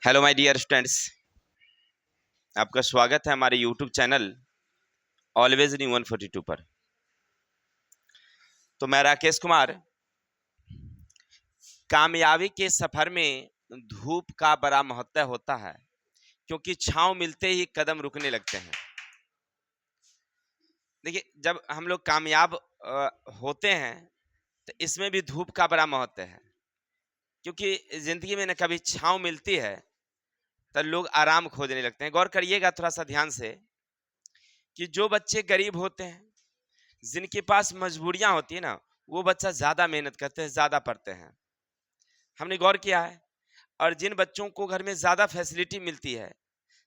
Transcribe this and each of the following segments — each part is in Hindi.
हेलो माय डियर स्टूडेंट्स, आपका स्वागत है हमारे यूट्यूब चैनल ऑलवेज न्यू 142 पर। तो मैं राकेश कुमार। कामयाबी के सफर में धूप का बड़ा महत्व होता है, क्योंकि छांव मिलते ही कदम रुकने लगते हैं। देखिए, जब हम लोग कामयाब होते हैं तो इसमें भी धूप का बड़ा महत्व है, क्योंकि जिंदगी में न कभी छांव मिलती है तो लोग आराम खोजने लगते हैं। गौर करिएगा थोड़ा सा ध्यान से कि जो बच्चे गरीब होते हैं, जिनके पास मजबूरियां होती है ना, वो बच्चा ज्यादा मेहनत करते हैं, ज्यादा पढ़ते हैं। हमने गौर किया है। और जिन बच्चों को घर में ज्यादा फैसिलिटी मिलती है,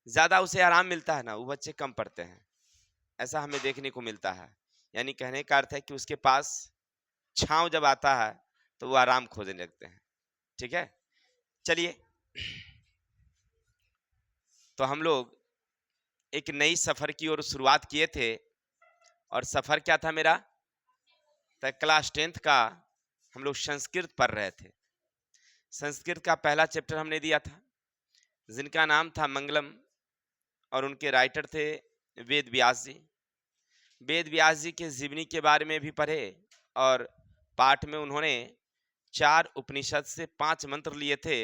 ज्यादा उसे आराम मिलता है ना, वो बच्चे कम पढ़ते हैं। ऐसा हमें देखने को मिलता है। यानी कहने का अर्थ है कि उसके पास छांव जब आता है तो वो आराम खोजने लगते हैं। ठीक है, चलिए। तो हम लोग एक नई सफर की ओर शुरुआत किए थे, और सफर क्या था मेरा? तो क्लास 10th का हम लोग संस्कृत पढ़ रहे थे। संस्कृत का पहला चैप्टर हमने दिया था, जिनका नाम था मंगलम, और उनके राइटर थे वेद व्यास जी। वेद व्यास जी के जीवनी के बारे में भी पढ़े, और पाठ में उन्होंने 4 उपनिषद से 5 मंत्र लिए थे।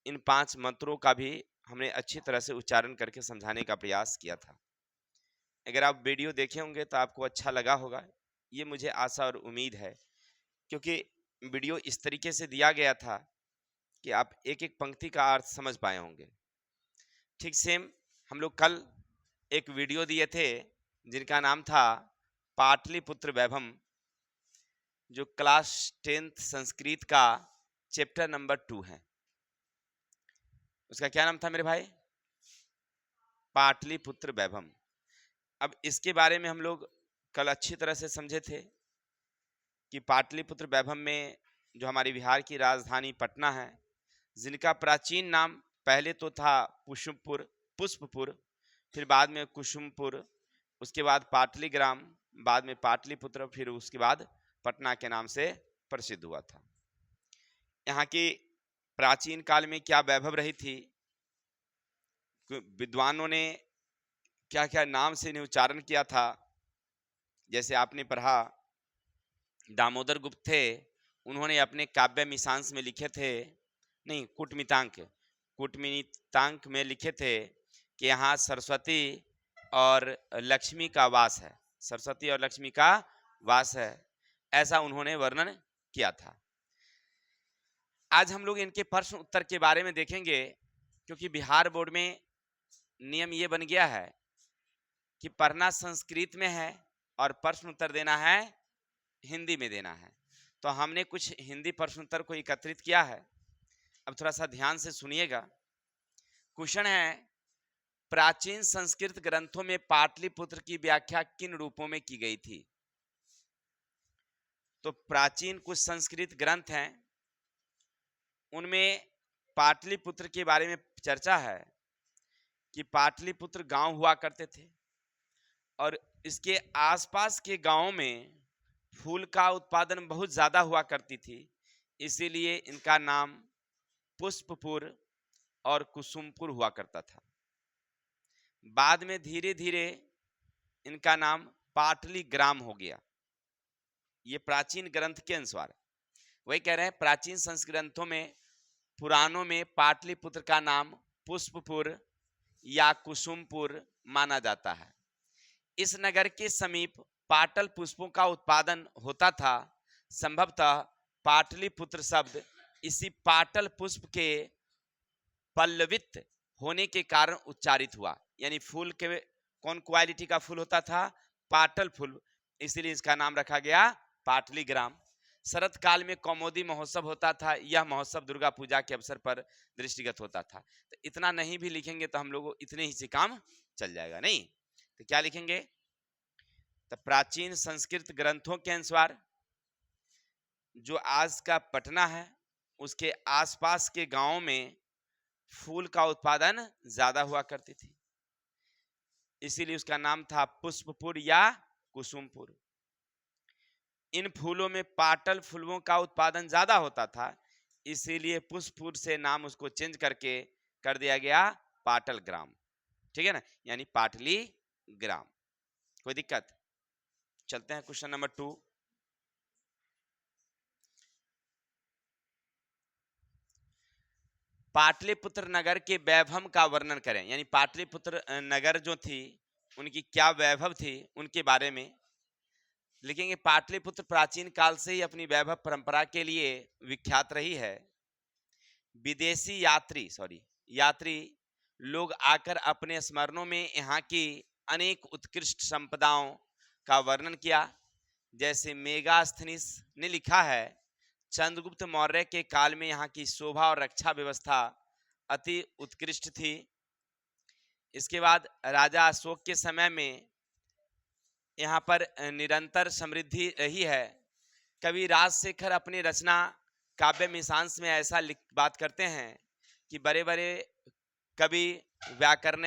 इन 5 मंत्रों का भी हमने अच्छी तरह से उच्चारण करके समझाने का प्रयास किया था। अगर आप वीडियो देखे होंगे तो आपको अच्छा लगा होगा, ये मुझे आशा और उम्मीद है, क्योंकि वीडियो इस तरीके से दिया गया था कि आप एक एक पंक्ति का अर्थ समझ पाए होंगे। ठीक सेम हम लोग कल एक वीडियो दिए थे, जिनका नाम था पाटलिपुत्र वैभव, जो क्लास 10th संस्कृत का चैप्टर नंबर 2 है। उसका क्या नाम था मेरे भाई? पाटलिपुत्र वैभव। अब इसके बारे में हम लोग कल अच्छी तरह से समझे थे कि पाटलिपुत्र वैभव में जो हमारी बिहार की राजधानी पटना है, जिनका प्राचीन नाम पहले तो था पुष्पपुर, फिर बाद में कुसुमपुर, उसके बाद पाटलीग्राम, बाद में पाटलिपुत्र, फिर उसके बाद पटना के नाम से प्रसिद्ध हुआ था। यहाँ की प्राचीन काल में क्या वैभव रही थी, विद्वानों ने क्या क्या नाम से इन्हें उच्चारण किया था। जैसे आपने पढ़ा, दामोदर गुप्त थे, उन्होंने अपने काव्य मीमांस में लिखे थे, नहीं कूटमितांक में लिखे थे कि यहाँ सरस्वती और लक्ष्मी का वास है, सरस्वती और लक्ष्मी का वास है, ऐसा उन्होंने वर्णन किया था। आज हम लोग इनके प्रश्न उत्तर के बारे में देखेंगे, क्योंकि बिहार बोर्ड में नियम ये बन गया है कि पढ़ना संस्कृत में है और प्रश्न उत्तर देना है हिंदी में देना है। तो हमने कुछ हिंदी प्रश्न उत्तर को एकत्रित किया है। अब थोड़ा सा ध्यान से सुनिएगा। क्वेश्चन है, प्राचीन संस्कृत ग्रंथों में पाटलिपुत्र की व्याख्या किन रूपों में की गई थी? तो प्राचीन कुछ संस्कृत ग्रंथ हैं, उनमें पाटलिपुत्र के बारे में चर्चा है कि पाटलिपुत्र गांव हुआ करते थे, और इसके आसपास के गांवों में फूल का उत्पादन बहुत ज्यादा हुआ करती थी, इसीलिए इनका नाम पुष्पपुर और कुसुमपुर हुआ करता था। बाद में धीरे धीरे इनका नाम पाटलीग्राम हो गया। ये प्राचीन ग्रंथ के अनुसार वही कह रहे हैं, प्राचीन संस्कृत ग्रंथों में, पुराणों में पाटलिपुत्र का नाम पुष्पपुर या कुसुमपुर माना जाता है। इस नगर के समीप पाटल पुष्पों का उत्पादन होता था। संभवतः पाटलिपुत्र शब्द इसी पाटल पुष्प के पल्लवित होने के कारण उच्चारित हुआ। यानी फूल के कौन क्वालिटी का फूल होता था? पाटल फूल, इसीलिए इसका नाम रखा गया पाटलीग्राम। शरद काल में कौमुदी महोत्सव होता था। यह महोत्सव दुर्गा पूजा के अवसर पर दृष्टिगत होता था। तो इतना नहीं भी लिखेंगे तो हम लोग इतने ही से काम चल जाएगा, नहीं तो क्या लिखेंगे? तो प्राचीन संस्कृत ग्रंथों के अनुसार जो आज का पटना है, उसके आसपास के गांवों में फूल का उत्पादन ज्यादा हुआ करती थी, इसीलिए उसका नाम था पुष्पपुर या कुसुमपुर। इन फूलों में पाटल फूलों का उत्पादन ज्यादा होता था, इसीलिए पुष्पपुर से नाम उसको चेंज करके कर दिया गया पाटल ग्राम, ठीक है ना, यानी पाटली ग्राम। कोई दिक्कत? चलते हैं क्वेश्चन नंबर 2। पाटलिपुत्र नगर के वैभव का वर्णन करें, यानी पाटलिपुत्र नगर जो थी उनकी क्या वैभव थी उनके बारे में लिखेंगे। पाटलिपुत्र प्राचीन काल से ही अपनी वैभव परंपरा के लिए विख्यात रही है। विदेशी यात्री लोग आकर अपने स्मरणों में यहाँ की अनेक उत्कृष्ट संपदाओं का वर्णन किया। जैसे मेगास्थनीस ने लिखा है, चंद्रगुप्त मौर्य के काल में यहाँ की शोभा और रक्षा व्यवस्था अति उत्कृष्ट थी। इसके बाद राजा अशोक के समय में यहाँ पर निरंतर समृद्धि रही है। कवि राजशेखर अपनी रचना काव्य मिशांश में ऐसा बात करते हैं कि बड़े बड़े कवि, व्याकरण,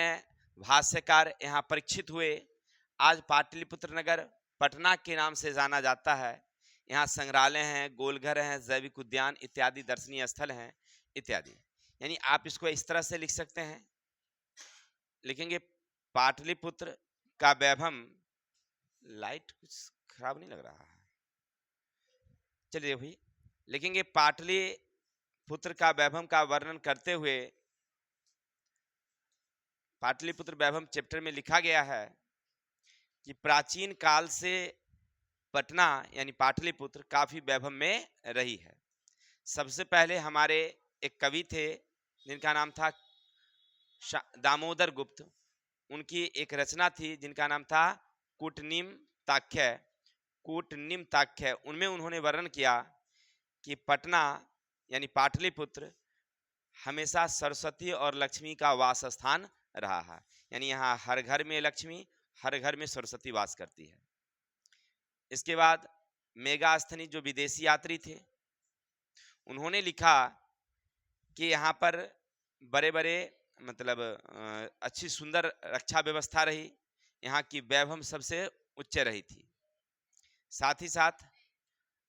भाष्यकार यहाँ परीक्षित हुए। आज पाटलिपुत्र नगर पटना के नाम से जाना जाता है। यहाँ संग्रहालय हैं, गोलघर हैं, जैविक उद्यान इत्यादि दर्शनीय स्थल हैं इत्यादि। यानी आप इसको इस तरह से लिख सकते हैं, लिखेंगे पाटलिपुत्र का वैभव। लाइट कुछ खराब नहीं लग रहा है, चलिए भाई लिखेंगे पाटलिपुत्र का वैभव का वर्णन करते हुए पाटलिपुत्र वैभव चैप्टर में लिखा गया है कि प्राचीन काल से पटना यानी पाटलिपुत्र काफी वैभव में रही है। सबसे पहले हमारे एक कवि थे जिनका नाम था दामोदर गुप्त। उनकी एक रचना थी जिनका नाम था कूटनिम्ताख्य। उनमें उन्होंने वर्णन किया कि पटना यानी पाटलिपुत्र हमेशा सरस्वती और लक्ष्मी का वास स्थान रहा है। यानी यहाँ हर घर में लक्ष्मी, हर घर में सरस्वती वास करती है। इसके बाद मेगास्थनी जो विदेशी यात्री थे उन्होंने लिखा कि यहाँ पर बड़े बड़े मतलब अच्छी सुंदर रक्षा व्यवस्था रही, यहाँ की वैभव सबसे उच्च रही थी। साथ ही साथ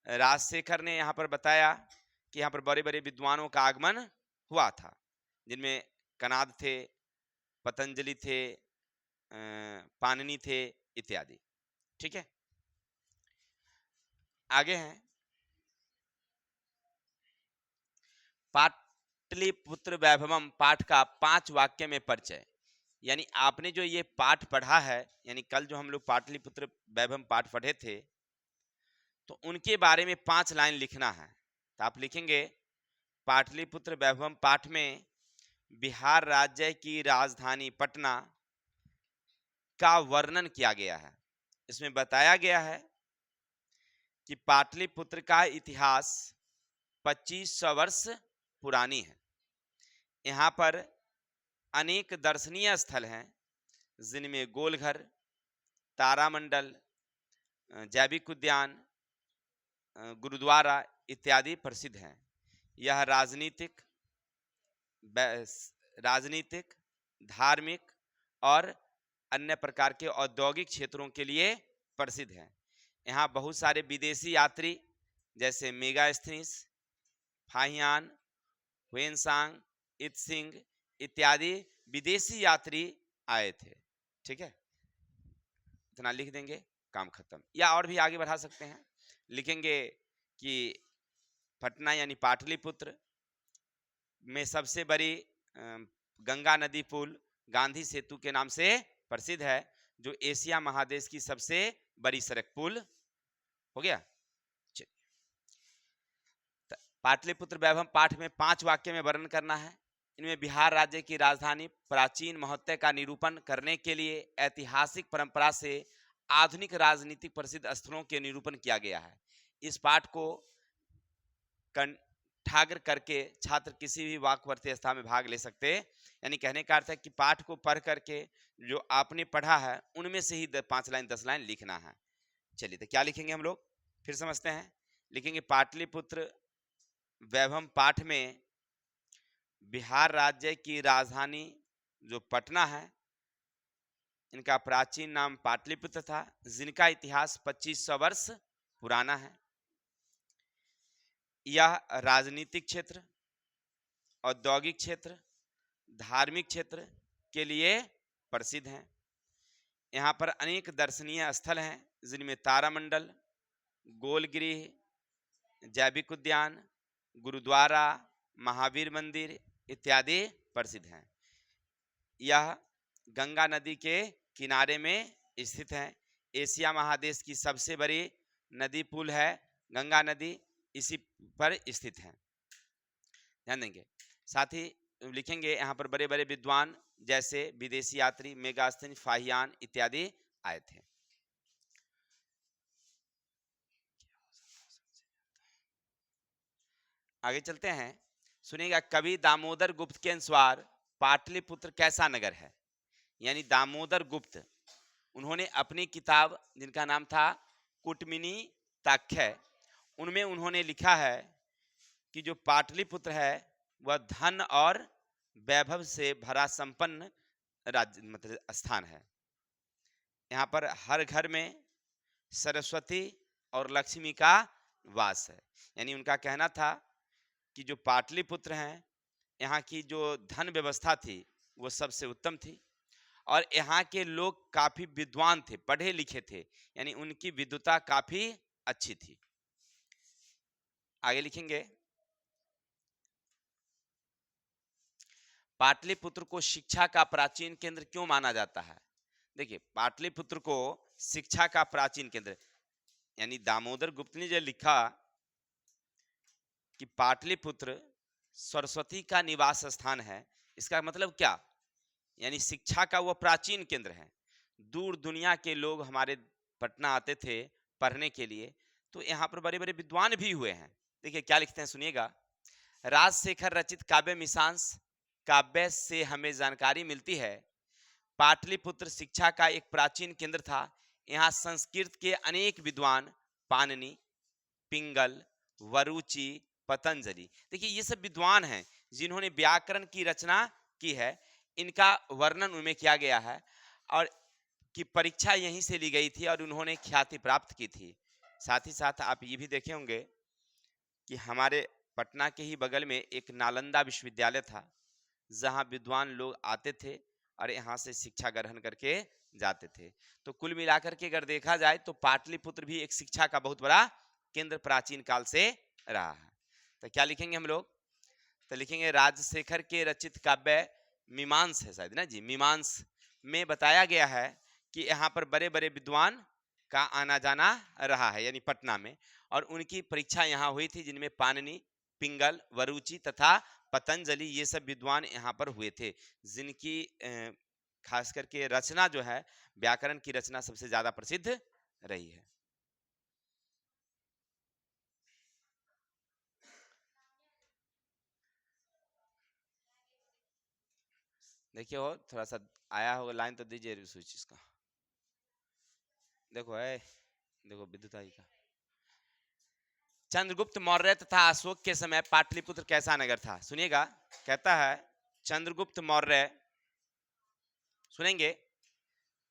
राजशेखर ने यहाँ पर बताया कि यहाँ पर बड़े बड़े विद्वानों का आगमन हुआ था, जिनमें कनाद थे, पतंजलि थे, पाणिनि थे इत्यादि। ठीक है, आगे हैं पाटलिपुत्र वैभवम पाठ का 5 वाक्य में परिचय। यानी आपने जो ये पाठ पढ़ा है, यानी कल जो हम लोग पाटलिपुत्र वैभव पाठ पढ़े थे, तो उनके बारे में 5 लाइन लिखना है। तो आप लिखेंगे पाटलिपुत्र वैभवम पाठ में बिहार राज्य की राजधानी पटना का वर्णन किया गया है। इसमें बताया गया है कि पाटलिपुत्र का इतिहास 2500 वर्ष पुरानी है। यहाँ पर अनेक दर्शनीय स्थल हैं, जिनमें गोलघर, तारामंडल, जैविक उद्यान, गुरुद्वारा इत्यादि प्रसिद्ध हैं। यह राजनीतिक, धार्मिक और अन्य प्रकार के औद्योगिक क्षेत्रों के लिए प्रसिद्ध है। यहाँ बहुत सारे विदेशी यात्री जैसे मेगास्थनीस, फाहियान, हुएनसांग, इत्सिंग इत्यादि विदेशी यात्री आए थे। ठीक है, इतना लिख देंगे, काम खत्म। या और भी आगे बढ़ा सकते हैं, लिखेंगे कि पटना यानी पाटलिपुत्र में सबसे बड़ी गंगा नदी पुल गांधी सेतु के नाम से प्रसिद्ध है, जो एशिया महादेश की सबसे बड़ी सड़क पुल हो गया। पाटलिपुत्र वैभव पाठ में 5 वाक्य में वर्णन करना है। इनमें बिहार राज्य की राजधानी प्राचीन महत्व का निरूपण करने के लिए ऐतिहासिक परंपरा से आधुनिक राजनीतिक प्रसिद्ध स्थलों के निरूपण किया गया है। इस पाठ को कंठाग्र करके छात्र किसी भी वाक्प्रत्यवस्था में भाग ले सकते। यानी कहने का अर्थ है कि पाठ को पढ़ करके जो आपने पढ़ा है उनमें से ही 5 लाइन 10 लाइन लिखना है। चलिए, तो क्या लिखेंगे हम लोग फिर समझते हैं। लिखेंगे पाटलिपुत्र वैभव पाठ में बिहार राज्य की राजधानी जो पटना है, इनका प्राचीन नाम पाटलिपुत्र था, जिनका इतिहास 2500 वर्ष पुराना है। यह राजनीतिक क्षेत्र, औद्योगिक क्षेत्र, धार्मिक क्षेत्र के लिए प्रसिद्ध हैं। यहाँ पर अनेक दर्शनीय स्थल हैं, जिनमें तारामंडल, गोलगिरी, जैविक उद्यान, गुरुद्वारा, महावीर मंदिर इत्यादि प्रसिद्ध हैं। यह गंगा नदी के किनारे में स्थित है। एशिया महादेश की सबसे बड़ी नदी पुल है गंगा नदी, इसी पर स्थित है, ध्यान देंगे। साथ ही लिखेंगे यहाँ पर बड़े बड़े विद्वान जैसे विदेशी यात्री मेगास्थनी, फाहियान इत्यादि आए थे। आगे चलते हैं, सुनिएगा। कवि दामोदर गुप्त के अनुसार पाटलिपुत्र कैसा नगर है? यानी दामोदर गुप्त, उन्होंने अपनी किताब जिनका नाम था कुटमिनी ताख्य, उनमें उन्होंने लिखा है कि जो पाटलिपुत्र है वह धन और वैभव से भरा संपन्न राज्य मतलब स्थान है। यहाँ पर हर घर में सरस्वती और लक्ष्मी का वास है। यानी उनका कहना था कि जो पाटलिपुत्र हैं, यहाँ की जो धन व्यवस्था थी वो सबसे उत्तम थी, और यहाँ के लोग काफी विद्वान थे, पढ़े लिखे थे, यानी उनकी विद्वता काफी अच्छी थी। आगे लिखेंगे, पाटलिपुत्र को शिक्षा का प्राचीन केंद्र क्यों माना जाता है? देखिए, पाटलिपुत्र को शिक्षा का प्राचीन केंद्र, यानी दामोदर गुप्त ने जो लिखा कि पाटलिपुत्र सरस्वती का निवास स्थान है, इसका मतलब क्या? यानी शिक्षा का वह प्राचीन केंद्र है। दूर दुनिया के लोग हमारे पटना आते थे पढ़ने के लिए, तो यहाँ पर बड़े बड़े विद्वान भी हुए हैं। देखिए क्या लिखते हैं, सुनिएगा। राजशेखर रचित काव्य मीमांस काव्य से हमें जानकारी मिलती है पाटलिपुत्र शिक्षा का एक प्राचीन केंद्र था। यहाँ संस्कृत के अनेक विद्वान पाणिनि, पिंगल, वरुचि, पतंजलि, देखिए ये सब विद्वान हैं जिन्होंने व्याकरण की रचना की है। इनका वर्णन उनमें किया गया है, और की परीक्षा यहीं से ली गई थी और उन्होंने ख्याति प्राप्त की थी। साथ ही साथ आप ये भी देखे होंगे कि हमारे पटना के ही बगल में एक नालंदा विश्वविद्यालय था, जहां विद्वान लोग आते थे और यहाँ से शिक्षा ग्रहण करके जाते थे। तो कुल मिलाकर के अगर देखा जाए तो पाटलिपुत्र भी एक शिक्षा का बहुत बड़ा केंद्र प्राचीन काल से रहा है। तो क्या लिखेंगे हम लोग? तो लिखेंगे राजशेखर के रचित काव्य मीमांस है शायद ना जी, मीमांस में बताया गया है कि यहाँ पर बड़े बड़े विद्वान का आना जाना रहा है, यानी पटना में, और उनकी परीक्षा यहाँ हुई थी, जिनमें पाणिनि, पिंगल, वरुचि तथा पतंजलि ये सब विद्वान यहाँ पर हुए थे, जिनकी खास करके रचना जो है, व्याकरण की रचना सबसे ज्यादा प्रसिद्ध रही है। देखिए हो थोड़ा सा आया होगा लाइन तो दीजिए स्विच इसका। देखो है, देखो विद्युताई का। चंद्रगुप्त मौर्य तथा अशोक के समय पाटलिपुत्र कैसा नगर था? सुनिएगा, कहता है चंद्रगुप्त मौर्य, सुनेंगे,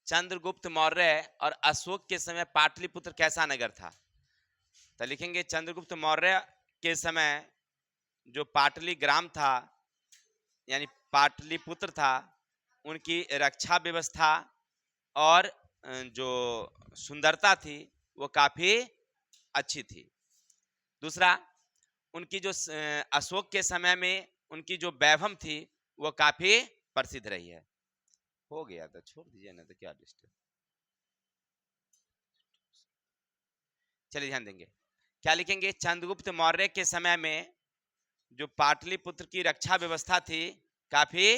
चंद्रगुप्त मौर्य और अशोक के समय पाटलिपुत्र कैसा नगर था? तो लिखेंगे चंद्रगुप्त मौर्य के समय जो पाटली ग्राम था यानी पाटलिपुत्र था, उनकी रक्षा व्यवस्था और जो सुंदरता थी वो काफी अच्छी थी। दूसरा, उनकी जो अशोक के समय में उनकी जो वैभव थी वो काफी प्रसिद्ध रही है। हो गया तो छोड़ दीजिए ना, तो क्या डिस्टर्ब। चलिए ध्यान देंगे, क्या लिखेंगे? चंद्रगुप्त मौर्य के समय में जो पाटलिपुत्र की रक्षा व्यवस्था थी काफी,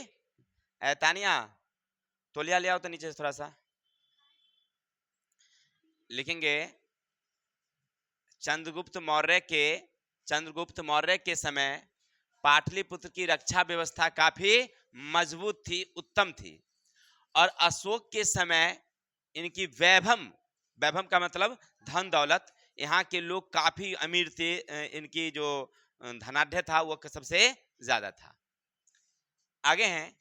तानिया तोलिया ले आओ तो नीचे से थोड़ा सा। लिखेंगे चंद्रगुप्त मौर्य के समय पाटलिपुत्र की रक्षा व्यवस्था काफी मजबूत थी, उत्तम थी, और अशोक के समय इनकी वैभव का मतलब धन दौलत, यहाँ के लोग काफी अमीर थे, इनकी जो धनाढ्य था वो सबसे ज्यादा था। आगे हैं,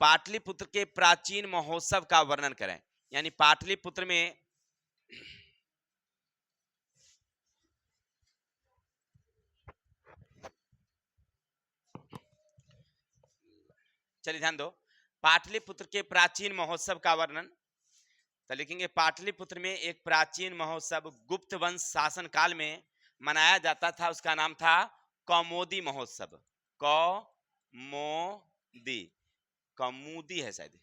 पाटलिपुत्र के प्राचीन महोत्सव का वर्णन करें। यानी पाटलिपुत्र में चलिए ध्यान दो, पाटलिपुत्र के प्राचीन महोत्सव का वर्णन। तो लिखेंगे पाटलिपुत्र में एक प्राचीन महोत्सव गुप्त वंश शासन काल में मनाया जाता था, उसका नाम था कौमुदी महोत्सव। कौमुदी, कौमुदी है शायद,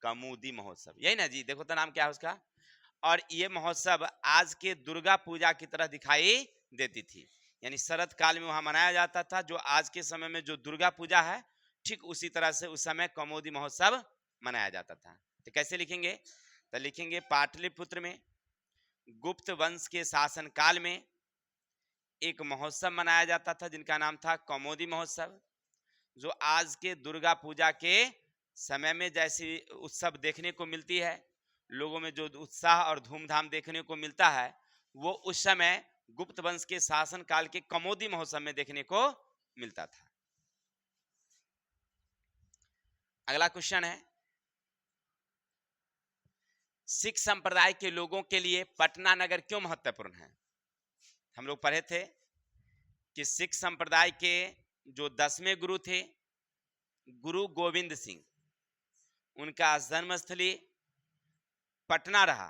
कौमुदी महोत्सव, यही ना जी? देखो तो नाम क्या है उसका। और ये महोत्सव आज के दुर्गा पूजा की तरह दिखाई देती थी, यानी शरद काल में वहां मनाया जाता था। जो आज के समय में जो दुर्गा पूजा है, ठीक उसी तरह से उस समय कौमुदी महोत्सव मनाया जाता था। तो कैसे लिखेंगे? तो लिखेंगे पाटलिपुत्र में गुप्त वंश के शासन काल में एक महोत्सव मनाया जाता था जिनका नाम था कौमुदी महोत्सव। जो आज के दुर्गा पूजा के समय में जैसी उत्सव देखने को मिलती है, लोगों में जो उत्साह और धूमधाम देखने को मिलता है, वो उस समय गुप्त वंश के शासन काल के कौमुदी महोत्सव में देखने को मिलता था। अगला क्वेश्चन है, सिख संप्रदाय के लोगों के लिए पटना नगर क्यों महत्वपूर्ण है? हम लोग पढ़े थे कि सिख संप्रदाय के जो 10वें गुरु थे, गुरु गोविंद सिंह, उनका जन्मस्थली पटना रहा।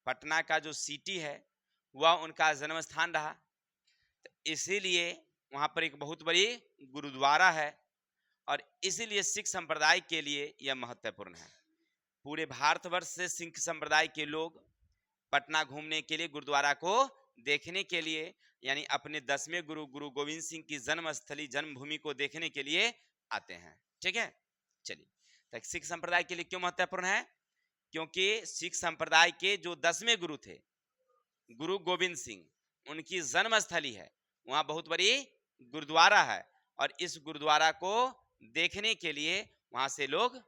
पटना का जो सिटी है वह उनका जन्म स्थान रहा, तो इसीलिए वहां पर एक बहुत बड़ी गुरुद्वारा है, और इसीलिए सिख संप्रदाय के लिए यह महत्वपूर्ण है। पूरे भारतवर्ष से सिख संप्रदाय के लोग पटना घूमने के लिए, गुरुद्वारा को देखने के लिए, यानी अपने 10वें गुरु गुरु गोविंद सिंह की जन्मस्थली, जन्मभूमि को देखने के लिए आते हैं। ठीक है, चलिए, तो सिख संप्रदाय के लिए क्यों महत्वपूर्ण है? क्योंकि सिख संप्रदाय के जो 10वें गुरु थे, गुरु गोविंद सिंह, उनकी जन्मस्थली है, वहां बहुत बड़ी गुरुद्वारा है, और इस गुरुद्वारा को देखने के लिए वहां से लोग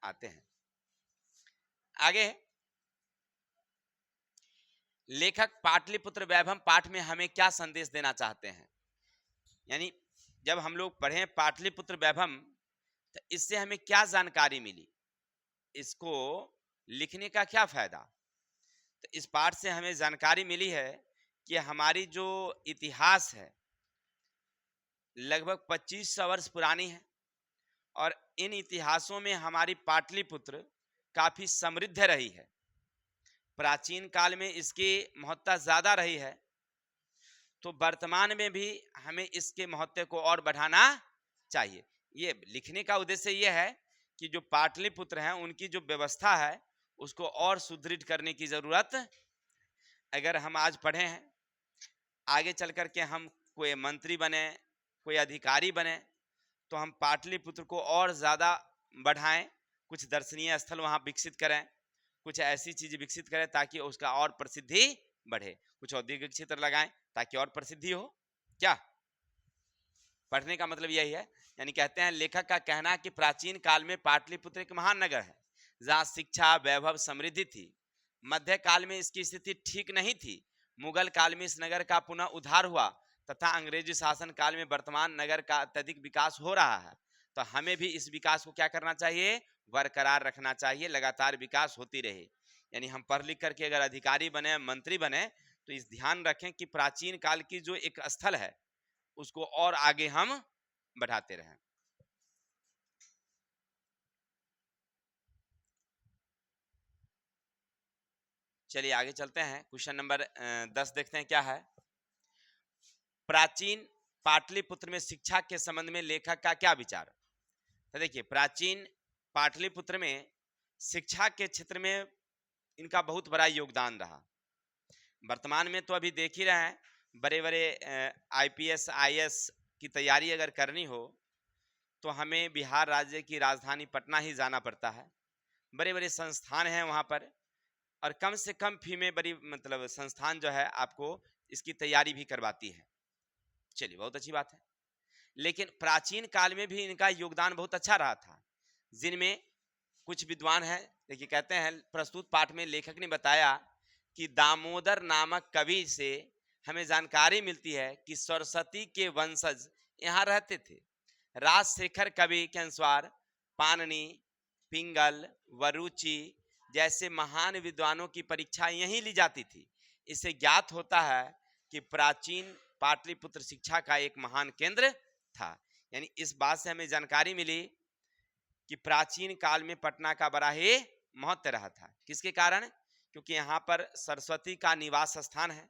आते हैं। आगे, लेखक पाटलिपुत्र वैभव पाठ में हमें क्या संदेश देना चाहते हैं? यानी जब हम लोग पढ़े पाटलिपुत्र वैभव, तो इससे हमें क्या जानकारी मिली, इसको लिखने का क्या फायदा? तो इस पाठ से हमें जानकारी मिली है कि हमारी जो इतिहास है लगभग 2500 वर्ष पुरानी है, और इन इतिहासों में हमारी पाटलिपुत्र काफी समृद्ध रही है। प्राचीन काल में इसकी महत्ता ज्यादा रही है, तो वर्तमान में भी हमें इसके महत्व को और बढ़ाना चाहिए। ये लिखने का उद्देश्य यह है कि जो पाटलिपुत्र हैं उनकी जो व्यवस्था है उसको और सुदृढ़ करने की जरूरत। अगर हम आज पढ़े हैं, आगे चल करके हम कोई मंत्री बने, कोई अधिकारी बने, तो हम पाटलिपुत्र को और ज्यादा बढ़ाएं, कुछ दर्शनीय स्थल वहां विकसित करें, कुछ ऐसी चीज विकसित करें ताकि उसका और प्रसिद्धि बढ़े, कुछ औद्योगिक क्षेत्र लगाएं ताकि और प्रसिद्धि हो। क्या पढ़ने का मतलब यही है। यानी कहते हैं, लेखक का कहना है कि प्राचीन काल में पाटलिपुत्र एक महान नगर है जहां शिक्षा, वैभव, समृद्धि थी। मध्य काल में इसकी स्थिति ठीक नहीं थी। मुगल काल में इस नगर का पुनः उद्धार हुआ तथा अंग्रेजी शासन काल में वर्तमान नगर का अत्यधिक विकास हो रहा है। तो हमें भी इस विकास को क्या करना चाहिए? बरकरार रखना चाहिए, लगातार विकास होती रहे। यानी हम पढ़ लिख करके अगर अधिकारी बने, मंत्री बने, तो इस ध्यान रखें कि प्राचीन काल की जो एक स्थल है उसको और आगे हम बढ़ाते रहें। चलिए आगे चलते हैं, क्वेश्चन नंबर 10 देखते हैं क्या है। प्राचीन पाटलिपुत्र में शिक्षा के संबंध में लेखक का क्या विचार? तो देखिए, प्राचीन पाटलिपुत्र में शिक्षा के क्षेत्र में इनका बहुत बड़ा योगदान रहा। वर्तमान में तो अभी देख ही रहे हैं, बड़े बड़े IPS IAS की तैयारी अगर करनी हो तो हमें बिहार राज्य की राजधानी पटना ही जाना पड़ता है। बड़े बड़े संस्थान हैं वहाँ पर, और कम से कम फी में बड़ी मतलब संस्थान जो है आपको इसकी तैयारी भी करवाती है। चलिए, बहुत अच्छी बात है। लेकिन प्राचीन काल में भी इनका योगदान बहुत अच्छा रहा था, जिनमें कुछ विद्वान हैं। देखिए, कहते हैं प्रस्तुत पाठ में लेखक ने बताया कि दामोदर नामक कवि से हमें जानकारी मिलती है कि सरस्वती के वंशज यहाँ रहते थे। राजशेखर कवि के अनुसार पाणिनि, पिंगल, वरुचि जैसे महान विद्वानों की परीक्षा यहीं ली जाती थी। इससे ज्ञात होता है कि प्राचीन पाटलिपुत्र शिक्षा का एक महान केंद्र था। यानी इस बात से हमें जानकारी मिली कि प्राचीन काल में पटना का बड़ा ही महत्व रहा था। किसके कारण? क्योंकि यहाँ पर सरस्वती का निवास स्थान है।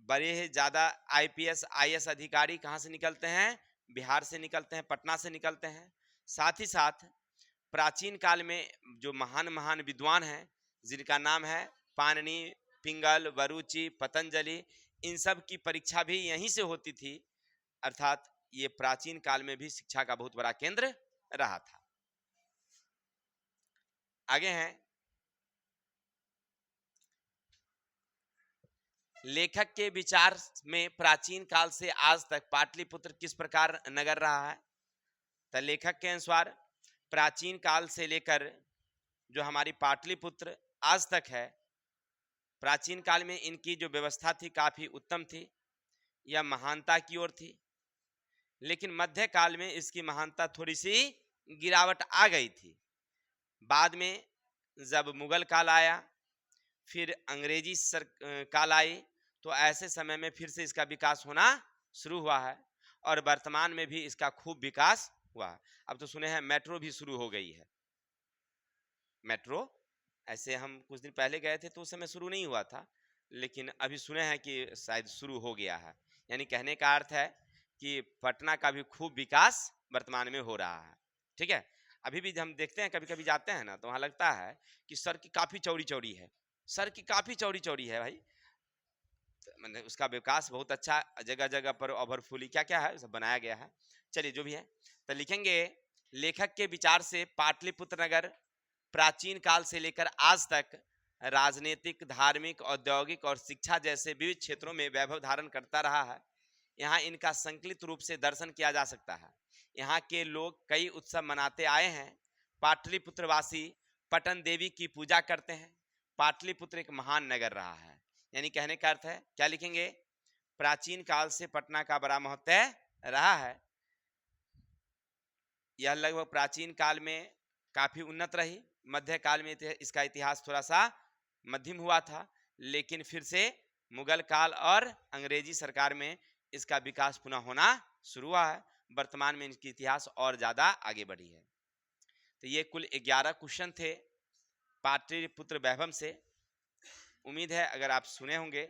बड़े ही ज्यादा आईपीएस आईएएस अधिकारी कहाँ से निकलते हैं? बिहार से निकलते हैं, पटना से निकलते हैं। साथ ही साथ प्राचीन काल में जो महान महान विद्वान हैं, जिनका नाम है पाणिनि, पिंगल, वरुचि, पतंजलि, इन सब की परीक्षा भी यहीं से होती थी। अर्थात ये प्राचीन काल में भी शिक्षा का बहुत बड़ा केंद्र रहा था। आगे हैं, लेखक के विचार में प्राचीन काल से आज तक पाटलिपुत्र किस प्रकार नगर रहा है? तो लेखक के अनुसार प्राचीन काल से लेकर जो हमारी पाटलिपुत्र आज तक है, प्राचीन काल में इनकी जो व्यवस्था थी काफी उत्तम थी, यह महानता की ओर थी। लेकिन मध्य काल में इसकी महानता थोड़ी सी गिरावट आ गई थी। बाद में जब मुगल काल आया, फिर अंग्रेजी काल आई, तो ऐसे समय में फिर से इसका विकास होना शुरू हुआ है और वर्तमान में भी इसका खूब विकास हुआ है। अब तो सुने हैं मेट्रो भी शुरू हो गई है। मेट्रो ऐसे हम कुछ दिन पहले गए थे तो उस समय शुरू नहीं हुआ था, लेकिन अभी सुने हैं कि शायद शुरू हो गया है। यानी कहने का अर्थ है कि पटना का भी खूब विकास वर्तमान में हो रहा है। ठीक है, अभी भी हम देखते हैं, कभी कभी जाते हैं ना तो वहां लगता है कि सड़क काफी चौड़ी चौड़ी है, सड़क काफी चौड़ी चौड़ी है भाई। मतलब उसका विकास बहुत अच्छा, जगह जगह पर ओवरफुली क्या क्या है सब बनाया गया है। चलिए जो भी है, तो लिखेंगे लेखक के विचार से पाटलिपुत्र नगर प्राचीन काल से लेकर आज तक राजनीतिक, धार्मिक, औद्योगिक और शिक्षा जैसे विविध क्षेत्रों में वैभव धारण करता रहा है। यहाँ इनका संकलित रूप से दर्शन किया जा सकता है। यहाँ के लोग कई उत्सव मनाते आए हैं। पाटलिपुत्र वासी पटन देवी की पूजा करते हैं। पाटलिपुत्र एक महान नगर रहा है। यानी कहने का अर्थ है क्या लिखेंगे? प्राचीन काल से पटना का बड़ा महत्व रहा है। यह लगभग प्राचीन काल में काफी उन्नत रही। मध्य काल में इसका इतिहास थोड़ा सा मध्यम हुआ था, लेकिन फिर से मुगल काल और अंग्रेजी सरकार में इसका विकास पुनः होना शुरू हुआ है। वर्तमान में इसकी इतिहास और ज्यादा आगे बढ़ी है। तो ये कुल 11 क्वेश्चन थे पाटलिपुत्र वैभव से। उम्मीद है अगर आप सुने होंगे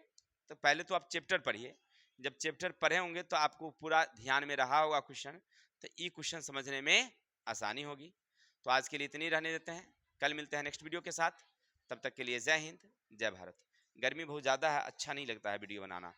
तो पहले तो आप चैप्टर पढ़िए, जब चैप्टर पढ़े होंगे तो आपको पूरा ध्यान में रहा होगा क्वेश्चन, तो ये क्वेश्चन समझने में आसानी होगी। तो आज के लिए इतनी रहने देते हैं, कल मिलते हैं नेक्स्ट वीडियो के साथ। तब तक के लिए जय हिंद, जय भारत। गर्मी बहुत ज़्यादा है, अच्छा नहीं लगता है वीडियो बनाना।